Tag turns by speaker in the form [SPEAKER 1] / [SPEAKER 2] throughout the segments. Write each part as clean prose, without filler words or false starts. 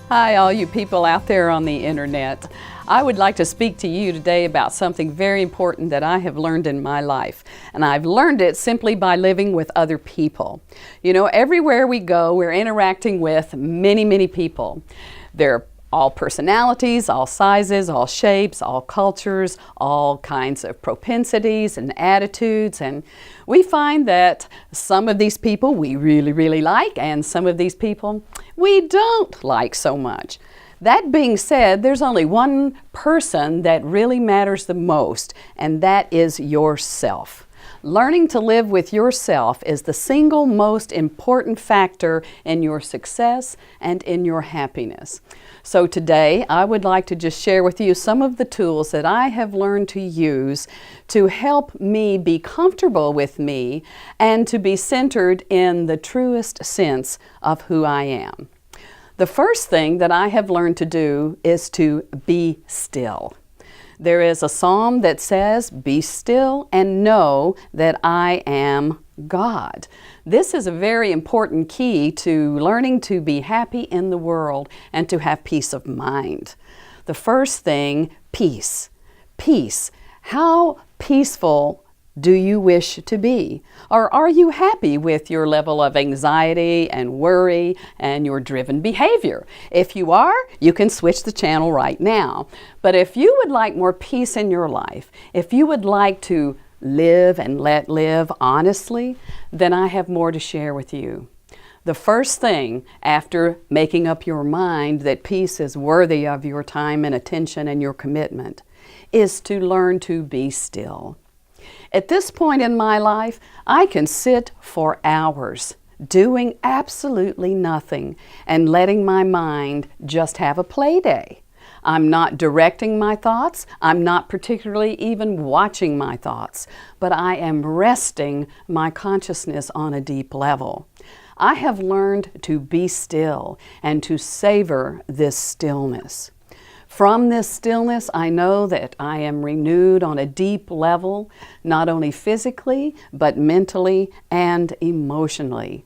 [SPEAKER 1] Hi, all you people out there on the internet. I would like to speak to you today about something very important that I have learned in my life. And I've learned it simply by living with other people. You know, everywhere we go, we're interacting with many people. They're all personalities, all sizes, all shapes, all cultures, all kinds of propensities and attitudes. And we find that some of these people we really like, and some of these people we don't like so much. That being said, there's only one person that really matters the most, and that is yourself. Learning to live with yourself is the single most important factor in your success and in your happiness. So today, I would like to just share with you some of the tools that I have learned to use to help me be comfortable with me and to be centered in the truest sense of who I am. The first thing that I have learned to do is to be still. There is a psalm that says, "Be still and know that I am God." This is a very important key to learning to be happy in the world and to have peace of mind. The first thing, peace. Peace. How peaceful do you wish to be? Or are you happy with your level of anxiety and worry and your driven behavior? If you are, you can switch the channel right now. But if you would like more peace in your life, if you would like to live and let live honestly, then I have more to share with you. The first thing after making up your mind that peace is worthy of your time and attention and your commitment is to learn to be still. At this point in my life, I can sit for hours doing absolutely nothing and letting my mind just have a play day. I'm not directing my thoughts. I'm not particularly even watching my thoughts, but I am resting my consciousness on a deep level. I have learned to be still and to savor this stillness. From this stillness, I know that I am renewed on a deep level, not only physically, but mentally and emotionally.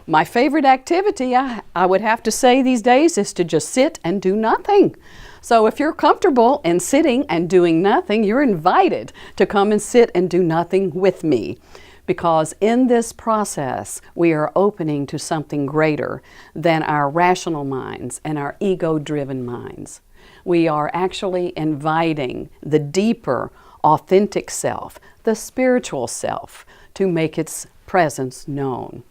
[SPEAKER 1] My favorite activity, I would have to say these days, is to just sit and do nothing. So if you're comfortable in sitting and doing nothing, you're invited to come and sit and do nothing with me. Because in this process, we are opening to something greater than our rational minds and our ego-driven minds. We are actually inviting the deeper, authentic self, the spiritual self, to make its presence known.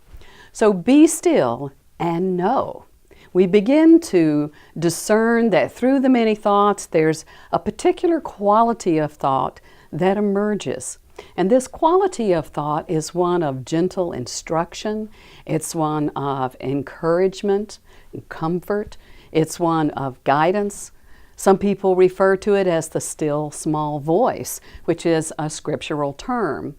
[SPEAKER 1] So be still and know. We begin to discern that through the many thoughts, there's a particular quality of thought that emerges. And this quality of thought is one of gentle instruction. It's one of encouragement and comfort. It's one of guidance. Some people refer to it as the still small voice, which is a scriptural term.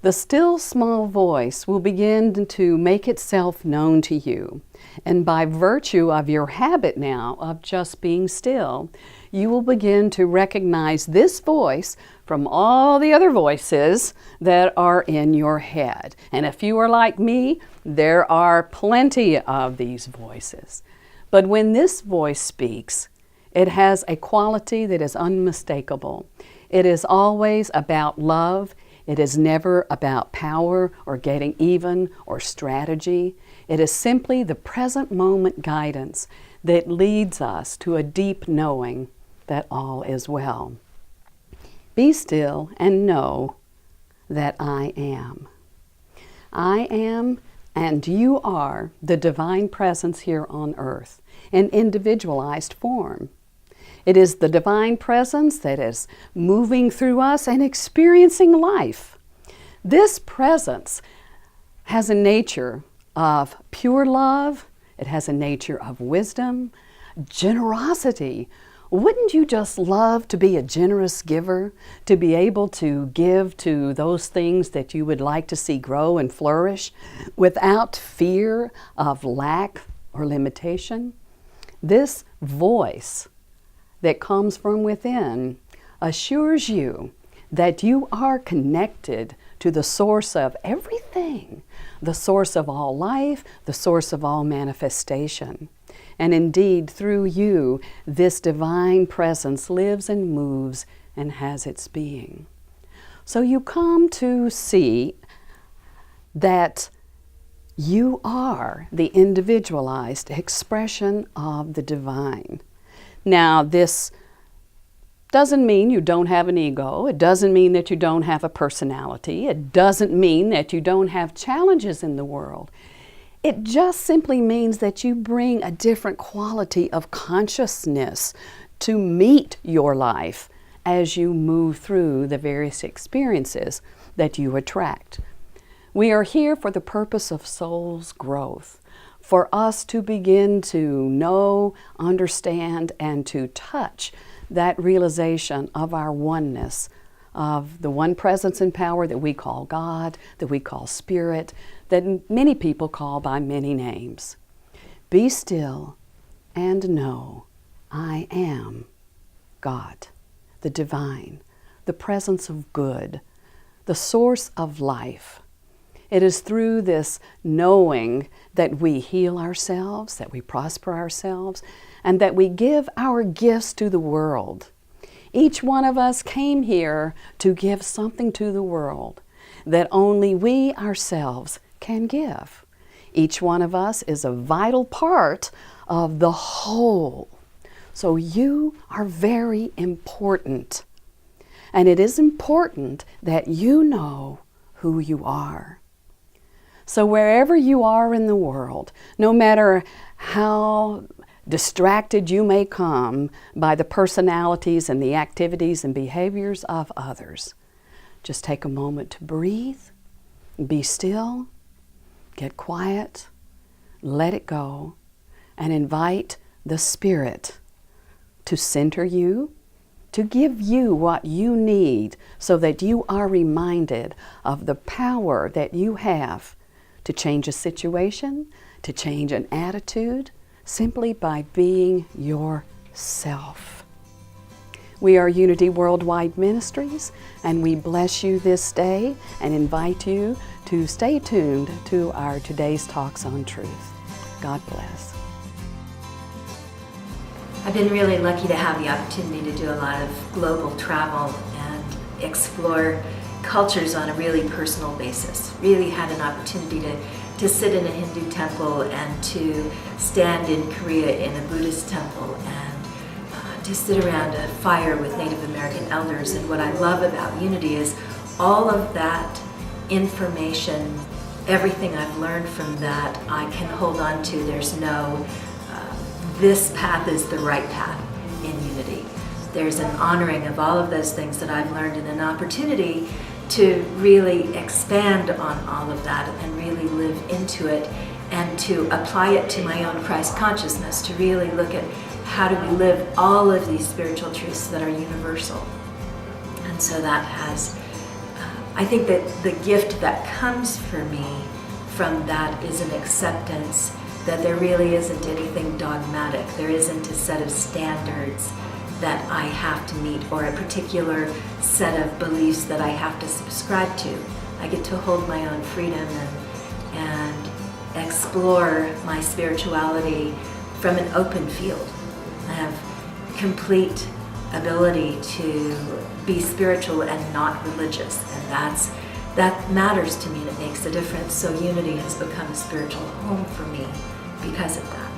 [SPEAKER 1] The still small voice will begin to make itself known to you. And by virtue of your habit now of just being still, you will begin to recognize this voice from all the other voices that are in your head. And if you are like me, there are plenty of these voices. But when this voice speaks, it has a quality that is unmistakable. It is always about love. It is never about power or getting even or strategy. It is simply the present moment guidance that leads us to a deep knowing that all is well. Be still and know that I am. I am and you are the divine presence here on earth in individualized form. It is the divine presence that is moving through us and experiencing life. This presence has a nature of pure love. It has a nature of wisdom, generosity. Wouldn't you just love to be a generous giver, to be able to give to those things that you would like to see grow and flourish without fear of lack or limitation? This voice that comes from within assures you that you are connected to the source of everything, the source of all life, the source of all manifestation. And indeed, through you, this divine presence lives and moves and has its being. So you come to see that you are the individualized expression of the divine. Now, this doesn't mean you don't have an ego. It doesn't mean that you don't have a personality. It doesn't mean that you don't have challenges in the world. It just simply means that you bring a different quality of consciousness to meet your life as you move through the various experiences that you attract. We are here for the purpose of soul's growth, for us to begin to know, understand, and to touch that realization of our oneness, of the one presence and power that we call God, that we call Spirit, that many people call by many names. Be still and know I am God, the divine, the presence of good, the source of life. It is through this knowing that we heal ourselves, that we prosper ourselves, and that we give our gifts to the world. Each one of us came here to give something to the world that only we ourselves can give. Each one of us is a vital part of the whole. So you are very important. And it is important that you know who you are. So wherever you are in the world, no matter how distracted you may come by the personalities and the activities and behaviors of others, just take a moment to breathe, be still, get quiet, let it go, and invite the Spirit to center you, to give you what you need so that you are reminded of the power that you have to change a situation, to change an attitude, simply by being yourself. We are Unity Worldwide Ministries, and we bless you this day and invite you to stay tuned to our Today's Talks on Truth. God bless.
[SPEAKER 2] I've been really lucky to have the opportunity to do a lot of global travel and explore cultures on a really personal basis. Really had an opportunity to sit in a Hindu temple and to stand in Korea in a Buddhist temple and to sit around a fire with Native American elders. And what I love about Unity is all of that information, everything I've learned from that, I can hold on to. There's no, this path is the right path in Unity. There's an honoring of all of those things that I've learned and an opportunity to really expand on all of that and really live into it and to apply it to my own Christ consciousness, to really look at how do we live all of these spiritual truths that are universal. And so that has, I think that the gift that comes for me from that is an acceptance that there really isn't anything dogmatic. There isn't a set of standards that I have to meet or a particular set of beliefs that I have to subscribe to. I get to hold my own freedom and explore my spirituality from an open field. I have complete ability to be spiritual and not religious, and that matters to me and it makes a difference. So Unity has become a spiritual home for me because of that.